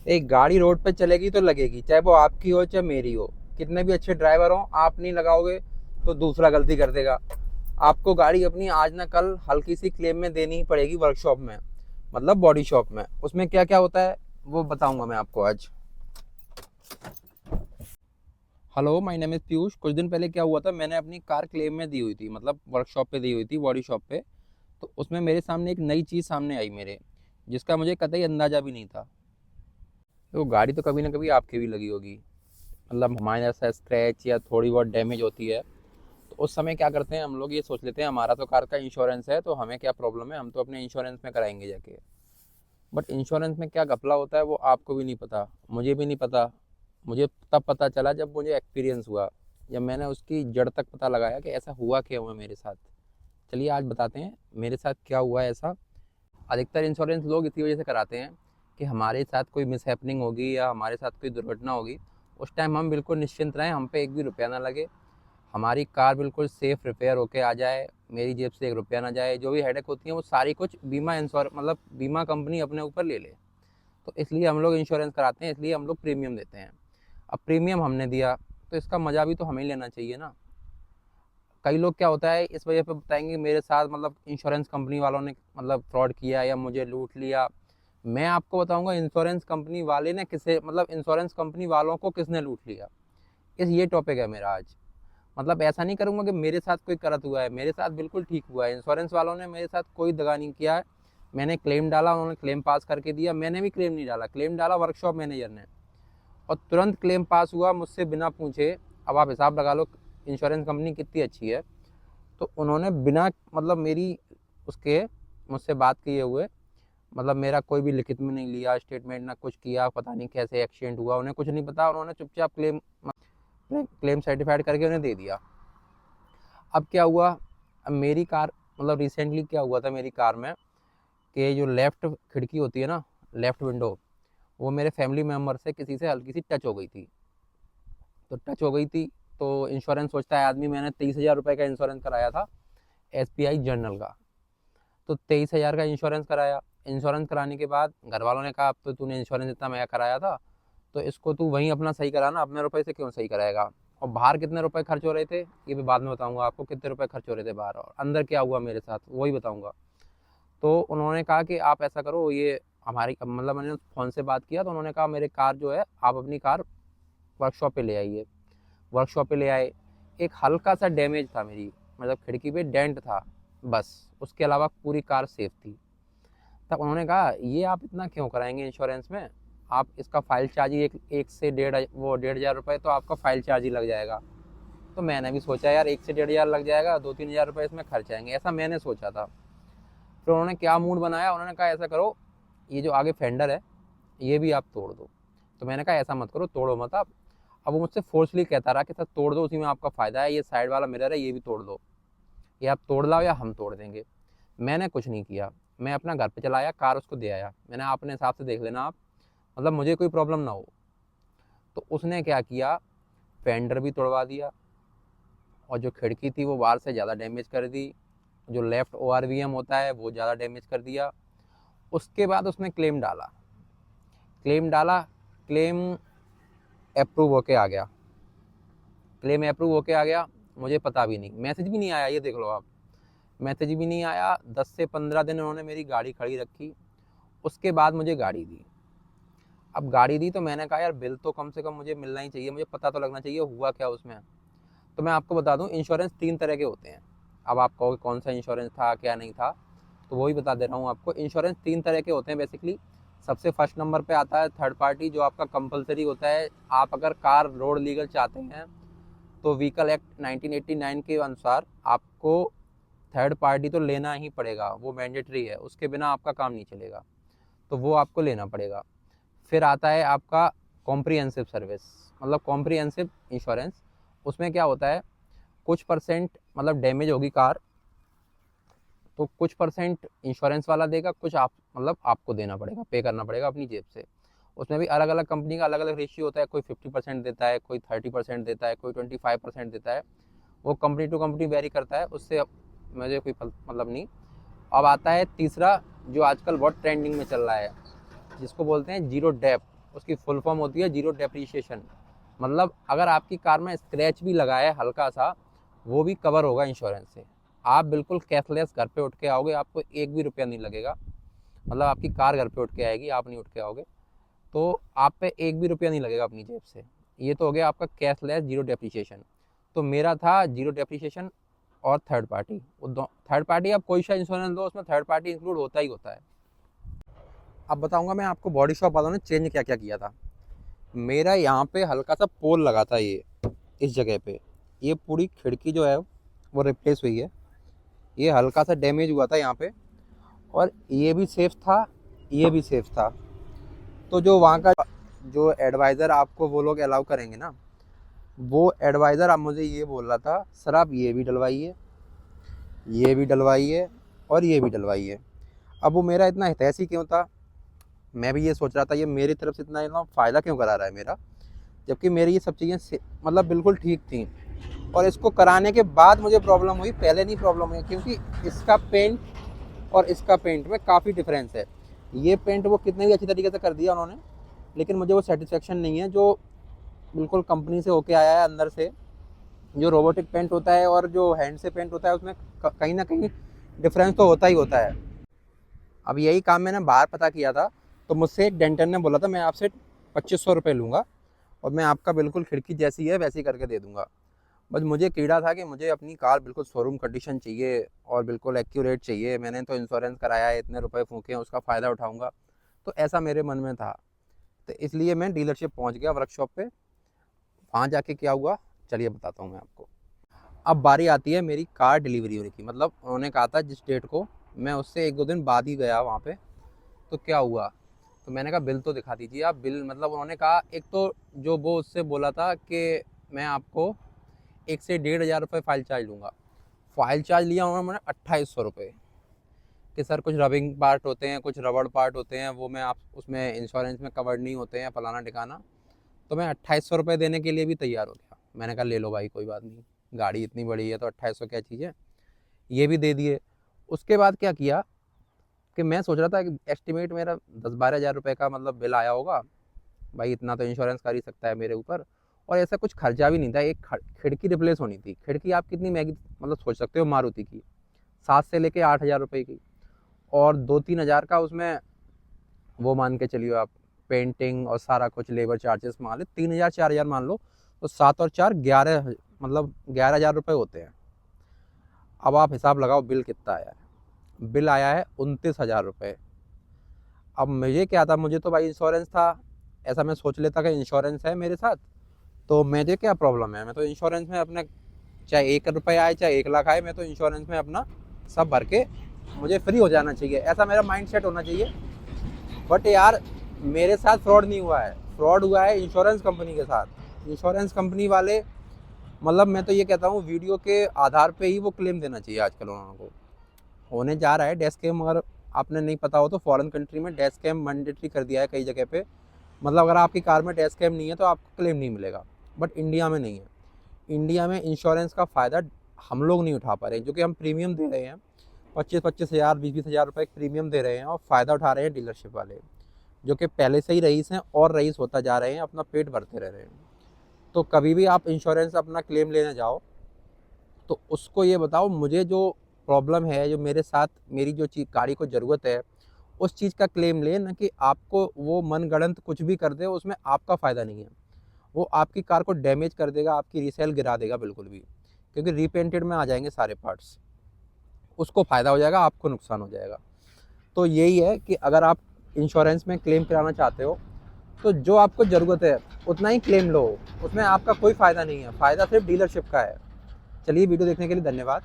एक गाड़ी रोड पे चलेगी तो लगेगी, चाहे वो आपकी हो चाहे मेरी हो। कितने भी अच्छे ड्राइवर हो, आप नहीं लगाओगे तो दूसरा गलती कर देगा। आपको गाड़ी अपनी आज ना कल हल्की सी क्लेम में देनी ही पड़ेगी वर्कशॉप में, मतलब बॉडी शॉप में। उसमें क्या क्या होता है वो बताऊंगा मैं आपको आज। Hello, my name is Piyush. कुछ दिन पहले क्या हुआ था, मैंने अपनी कार क्लेम में दी हुई थी, मतलब वर्कशॉप पे दी हुई थी, बॉडी शॉप पे। तो उसमें मेरे सामने एक नई चीज़ सामने आई मेरे, जिसका मुझे कतई अंदाज़ा भी नहीं था। तो गाड़ी तो कभी ना कभी आपकी भी लगी होगी, मतलब हमारे ऐसा स्क्रैच या थोड़ी बहुत डैमेज होती है। तो उस समय क्या करते हैं हम लोग, ये सोच लेते हैं हमारा तो कार का इंश्योरेंस है तो हमें क्या प्रॉब्लम है, हम तो अपने इंश्योरेंस में कराएंगे जाके। बट इंश्योरेंस में क्या घपला होता है वो आपको भी नहीं पता, मुझे भी नहीं पता। मुझे तब पता चला जब मुझे एक्सपीरियंस हुआ, जब मैंने उसकी जड़ तक पता लगाया कि ऐसा हुआ क्या हुआ मेरे साथ। चलिए आज बताते हैं मेरे साथ क्या हुआ है ऐसा। अधिकतर इंश्योरेंस लोग इसी वजह से कराते हैं कि हमारे साथ कोई मिसहैपनिंग होगी या हमारे साथ कोई दुर्घटना होगी, उस टाइम हम बिल्कुल निश्चिंत रहें, हम पे एक भी रुपया ना लगे, हमारी कार बिल्कुल सेफ रिपेयर होके आ जाए, मेरी जेब से एक रुपया ना जाए। जो भी हेडेक होती है वो सारी कुछ बीमा इंश्योर मतलब बीमा कंपनी अपने ऊपर ले ले। तो इसलिए हम लोग इंश्योरेंस कराते हैं, इसलिए हम लोग प्रीमियम देते हैं। अब प्रीमियम हमने दिया तो इसका मज़ा भी तो हमें ही लेना चाहिए ना। कई लोग क्या होता है इस वजह पे बताएंगे मेरे साथ मतलब इंश्योरेंस कंपनी वालों ने मतलब फ्रॉड किया या मुझे लूट लिया। मैं आपको बताऊंगा इंश्योरेंस कंपनी वाले ने किसे मतलब इंश्योरेंस कंपनी वालों को किसने लूट लिया। इस ये टॉपिक है मेरा आज। मतलब ऐसा नहीं करूंगा कि मेरे साथ कोई करत हुआ है, मेरे साथ बिल्कुल ठीक हुआ है। इंश्योरेंस वालों ने मेरे साथ कोई दगा नहीं किया है। मैंने क्लेम डाला, उन्होंने क्लेम पास करके दिया। मैंने भी क्लेम नहीं डाला, क्लेम डाला वर्कशॉप मैनेजर ने, और तुरंत क्लेम पास हुआ मुझसे बिना पूछे। अब आप हिसाब लगा लो इंश्योरेंस कंपनी कितनी अच्छी है। तो उन्होंने बिना मतलब मेरी उसके मुझसे बात किए हुए, मतलब मेरा कोई भी लिखित में नहीं लिया स्टेटमेंट, ना कुछ किया, पता नहीं कैसे एक्सीडेंट हुआ उन्हें कुछ नहीं पता, उन्होंने चुपचाप क्लेम सर्टिफाइड करके उन्हें दे दिया। अब क्या हुआ, अब मेरी कार मतलब रिसेंटली क्या हुआ था मेरी कार में कि जो लेफ़्ट खिड़की होती है ना, लेफ़्ट विंडो, वो मेरे फैमिली मेम्बर से किसी से हल्की सी टच हो गई थी। तो टच हो गई थी तो इंश्योरेंस सोचता है आदमी, मैंने 23,000 रुपये का इंश्योरेंस कराया था SBI जनरल का। तो 23,000 का इंश्योरेंस कराया। इंश्योरेंस कराने के बाद घर वालों ने कहा अब तो तूने इंश्योरेंस इतना महंगा कराया था तो इसको तू वहीं अपना सही कराना, अपने रुपए से क्यों सही कराएगा। और बाहर कितने रुपए खर्च हो रहे थे ये भी बाद में बताऊंगा आपको, कितने रुपए खर्च हो रहे थे बाहर, और अंदर क्या हुआ मेरे साथ वही बताऊंगा। तो उन्होंने कहा कि आप ऐसा करो, ये हमारी मतलब मैंने फ़ोन से बात किया तो उन्होंने कहा मेरे कार जो है आप अपनी कार वर्कशॉप पे ले आइए। वर्कशॉप पे ले आए। एक हल्का सा डैमेज था मेरी, मतलब खिड़की पे डेंट था बस, उसके अलावा पूरी कार सेफ थी। तब उन्होंने कहा ये आप इतना क्यों कराएंगे इंश्योरेंस में, आप इसका फाइल चार्ज ही एक से डेढ़ वो 1,500 रुपये तो आपका फाइल चार्ज ही लग जाएगा। तो मैंने भी सोचा यार 1 से 1,500 लग जाएगा, 2-3 हज़ार रुपये इसमें खर्च आएंगे, ऐसा मैंने सोचा था। फिर उन्होंने क्या मूड बनाया, उन्होंने कहा ऐसा करो ये जो आगे फेंडर है ये भी आप तोड़ दो। तो मैंने कहा ऐसा मत करो, तोड़ो मत आप। अब वो मुझसे फोर्सली कहता रहा कि सर तोड़ दो, उसी में आपका फ़ायदा है, ये साइड वाला मिरर है ये भी तोड़ दो, ये आप तोड़ लाओ या हम तोड़ देंगे। मैंने कुछ नहीं किया, मैं अपना घर पे चलाया, कार उसको दे आया। मैंने अपने हिसाब से देख लेना आप, मतलब मुझे कोई प्रॉब्लम ना हो। तो उसने क्या किया, फेंडर भी तोड़वा दिया, और जो खिड़की थी वो बाहर से ज़्यादा डैमेज कर दी, जो लेफ्ट ORVM होता है वो ज़्यादा डैमेज कर दिया। उसके बाद उसने क्लेम डाला। क्लेम डाला, क्लेम अप्रूव होके आ गया। क्लेम अप्रूव होके आ गया, मुझे पता भी नहीं, मैसेज भी नहीं आया, ये देख लो आप, मैसेज भी नहीं आया। 10 से 15 दिन उन्होंने मेरी गाड़ी खड़ी रखी। उसके बाद मुझे गाड़ी दी। अब गाड़ी दी तो मैंने कहा यार बिल तो कम से कम मुझे मिलना ही चाहिए, मुझे पता तो लगना चाहिए हुआ क्या उसमें। तो मैं आपको बता दूं इंश्योरेंस 3 तरह के होते हैं। अब आप कहोगे कौन सा इंश्योरेंस था क्या नहीं था, तो वही बता दे रहा हूँ आपको। इंश्योरेंस 3 तरह के होते हैं बेसिकली। सबसे फर्स्ट नंबर पे आता है थर्ड पार्टी, जो आपका कंपलसरी होता है। आप अगर कार रोड लीगल चाहते हैं तो व्हीकल एक्ट 1989 के अनुसार आपको थर्ड पार्टी तो लेना ही पड़ेगा, वो मैंडेटरी है, उसके बिना आपका काम नहीं चलेगा, तो वो आपको लेना पड़ेगा। फिर आता है आपका कॉम्प्रिहेंसिव सर्विस, मतलब कॉम्प्रिहेंसिव इंश्योरेंस। उसमें क्या होता है, कुछ परसेंट मतलब डैमेज होगी कार तो कुछ परसेंट इंश्योरेंस वाला देगा, कुछ आप मतलब आपको देना पड़ेगा, पे करना पड़ेगा अपनी जेब से। उसमें भी अलग अलग कंपनी का अलग अलग रेशियो होता है, कोई 50% देता है, कोई 30% देता है, कोई 25% देता है। वो कंपनी टू कंपनी वेरी करता है, उससे मुझे कोई मतलब नहीं। अब आता है तीसरा, जो आजकल बहुत ट्रेंडिंग में चल रहा है, जिसको बोलते हैं जीरो डेप। उसकी फुल फॉर्म होती है जीरो डेप्रीशिएशन। मतलब अगर आपकी कार में स्क्रैच भी लगा है हल्का सा, वो भी कवर होगा इंश्योरेंस से। आप बिल्कुल कैशलेस घर पे उठ के आओगे, आपको एक भी रुपया नहीं लगेगा। मतलब आपकी कार घर पे उठ के आएगी, आप नहीं उठ के आओगे, तो आप पे एक भी रुपया नहीं लगेगा अपनी जेब से। ये तो हो गया आपका कैशलेस जीरो डेप्रीशिएशन। तो मेरा था जीरो डेप्रीशिएशन और थर्ड पार्टी। थर्ड पार्टी आप कोई सा इंश्योरेंस दो, उसमें थर्ड पार्टी इंक्लूड होता ही होता है। अब बताऊंगा मैं आपको बॉडी शॉप वालों ने चेंज क्या क्या किया था। मेरा यहाँ पे हल्का सा पोल लगा था, ये इस जगह पे, ये पूरी खिड़की जो है वो रिप्लेस हुई है। ये हल्का सा डैमेज हुआ था यहाँ पे, और ये भी सेफ था, ये भी सेफ था। तो जो वहाँ का जो एडवाइज़र आपको वो लोग अलाउ करेंगे ना, वो एडवाइज़र आप मुझे ये बोल रहा था, सर आप ये भी डलवाइए, ये भी डलवाइए और ये भी डलवाइए। अब वो मेरा इतना हितैषी क्यों था, मैं भी ये सोच रहा था ये मेरी तरफ से इतना फ़ायदा क्यों करा रहा है मेरा, जबकि मेरी ये सब चीज़ें मतलब बिल्कुल ठीक थी। और इसको कराने के बाद मुझे प्रॉब्लम हुई, पहले नहीं प्रॉब्लम हुई, क्योंकि इसका पेंट और इसका पेंट में काफ़ी डिफरेंस है। ये पेंट वो कितने भी अच्छी तरीके से कर दिया उन्होंने, लेकिन मुझे वो सेटिस्फेक्शन नहीं है जो बिल्कुल कंपनी से होके आया है अंदर से। जो रोबोटिक पेंट होता है और जो हैंड से पेंट होता है, उसमें कहीं ना कहीं डिफरेंस तो होता ही होता है। अब यही काम मैंने बाहर पता किया था, तो मुझसे एक डेंटर ने बोला था मैं आपसे 2500 रुपये लूँगा और मैं आपका बिल्कुल खिड़की जैसी है वैसी करके दे दूँगा। बस मुझे कीड़ा था कि मुझे अपनी कार बिल्कुल शोरूम कंडीशन चाहिए और बिल्कुल एक्यूरेट चाहिए। मैंने तो इंश्योरेंस कराया है, इतने रुपए फूके हैं, उसका फ़ायदा उठाऊंगा, तो ऐसा मेरे मन में था। तो इसलिए मैं डीलरशिप पहुंच गया, वर्कशॉप पे। वहाँ जाके क्या हुआ चलिए बताता हूँ मैं आपको। अब बारी आती है मेरी कार डिलीवरी होने की। मतलब उन्होंने कहा था जिस डेट को, मैं उससे 1-2 दिन बाद ही गया वहाँ पे। तो क्या हुआ, तो मैंने कहा बिल तो दिखा दीजिए आप। बिल मतलब उन्होंने कहा, एक तो जो वो उससे बोला था कि मैं आपको 1 से 1,500 रुपये फ़ाइल चार्ज लूँगा। फ़ाइल चार्ज लिया उन्होंने 2800 रुपये कि सर कुछ रबिंग पार्ट होते हैं, कुछ रबड़ पार्ट होते हैं, वो मैं आप उसमें इंश्योरेंस में कवर्ड नहीं होते हैं, फलाना ठिकाना। तो मैं 2800 रुपये देने के लिए भी तैयार हो गया। मैंने कहा ले लो भाई, कोई बात नहीं, गाड़ी इतनी बड़ी है तो 2800 क्या चीज़ है। ये भी दे दिए। उसके बाद क्या किया कि मैं सोच रहा था कि एस्टिमेट मेरा 10-12 हज़ार रुपये का मतलब बिल आया होगा, भाई इतना तो इंश्योरेंस कर ही सकता है मेरे ऊपर। और ऐसा कुछ खर्चा भी नहीं था। एक खिड़की रिप्लेस होनी थी। खिड़की आप कितनी महंगी मतलब सोच सकते हो, मारुति की 7 से लेके 8 हज़ार रुपये की, और 2-3 हज़ार का उसमें वो मान के चलिए आप, पेंटिंग और सारा कुछ लेबर चार्जेस मान लो 3,000-4,000 मान लो, तो 7 और 4 11, मतलब 11,000 रुपये होते हैं। अब आप हिसाब लगाओ बिल कितना आया है। बिल आया है 29,000 रुपये। अब मुझे क्या था, मुझे तो भाई इंश्योरेंस था, ऐसा मैं सोच लेता कि इंश्योरेंस है मेरे साथ, तो मुझे क्या प्रॉब्लम है, मैं तो इंश्योरेंस में अपने चाहे 1 रुपये आए चाहे 1 लाख आए, मैं तो इंश्योरेंस में अपना सब भर के मुझे फ्री हो जाना चाहिए, ऐसा मेरा माइंड सेट होना चाहिए। बट यार मेरे साथ फ्रॉड नहीं हुआ है, फ्रॉड हुआ है इंश्योरेंस कंपनी के साथ। इंश्योरेंस कंपनी वाले, मतलब मैं तो ये कहता हूँ वीडियो के आधार पे ही वो क्लेम देना चाहिए आजकल उन्होंने को। होने जा रहा है डैश कैम, अगर आपने नहीं पता हो तो फॉरेन कंट्री में डैश कैम मैंडेटरी कर दिया है कई जगह पे। मतलब अगर आपकी कार में डैश कैम नहीं है तो आपको क्लेम नहीं मिलेगा, बट इंडिया में नहीं है। इंडिया में इंश्योरेंस का फ़ायदा हम लोग नहीं उठा पा रहे, जो कि हम प्रीमियम दे रहे हैं 25-25 हज़ार 20-20 हज़ार रुपये प्रीमियम दे रहे हैं, और फ़ायदा उठा रहे हैं डीलरशिप वाले, जो कि पहले से ही रईस हैं और रईस होता जा रहे हैं, अपना पेट भरते रह रहे हैं। तो कभी भी आप इंश्योरेंस अपना क्लेम लेने जाओ तो उसको ये बताओ मुझे जो प्रॉब्लम है, जो मेरे साथ मेरी जो चीज़ गाड़ी को ज़रूरत है, उस चीज़ का क्लेम ले, ना कि आपको वो मनगढ़ंत कुछ भी कर दे, उसमें आपका फ़ायदा नहीं है। वो आपकी कार को डैमेज कर देगा, आपकी रीसेल गिरा देगा बिल्कुल भी, क्योंकि रीपेंटेड में आ जाएंगे सारे पार्ट्स। उसको फ़ायदा हो जाएगा, आपको नुकसान हो जाएगा। तो यही है कि अगर आप इंश्योरेंस में क्लेम कराना चाहते हो तो जो आपको ज़रूरत है उतना ही क्लेम लो, उसमें आपका कोई फ़ायदा नहीं है, फ़ायदा सिर्फ डीलरशिप का है। चलिए वीडियो देखने के लिए धन्यवाद।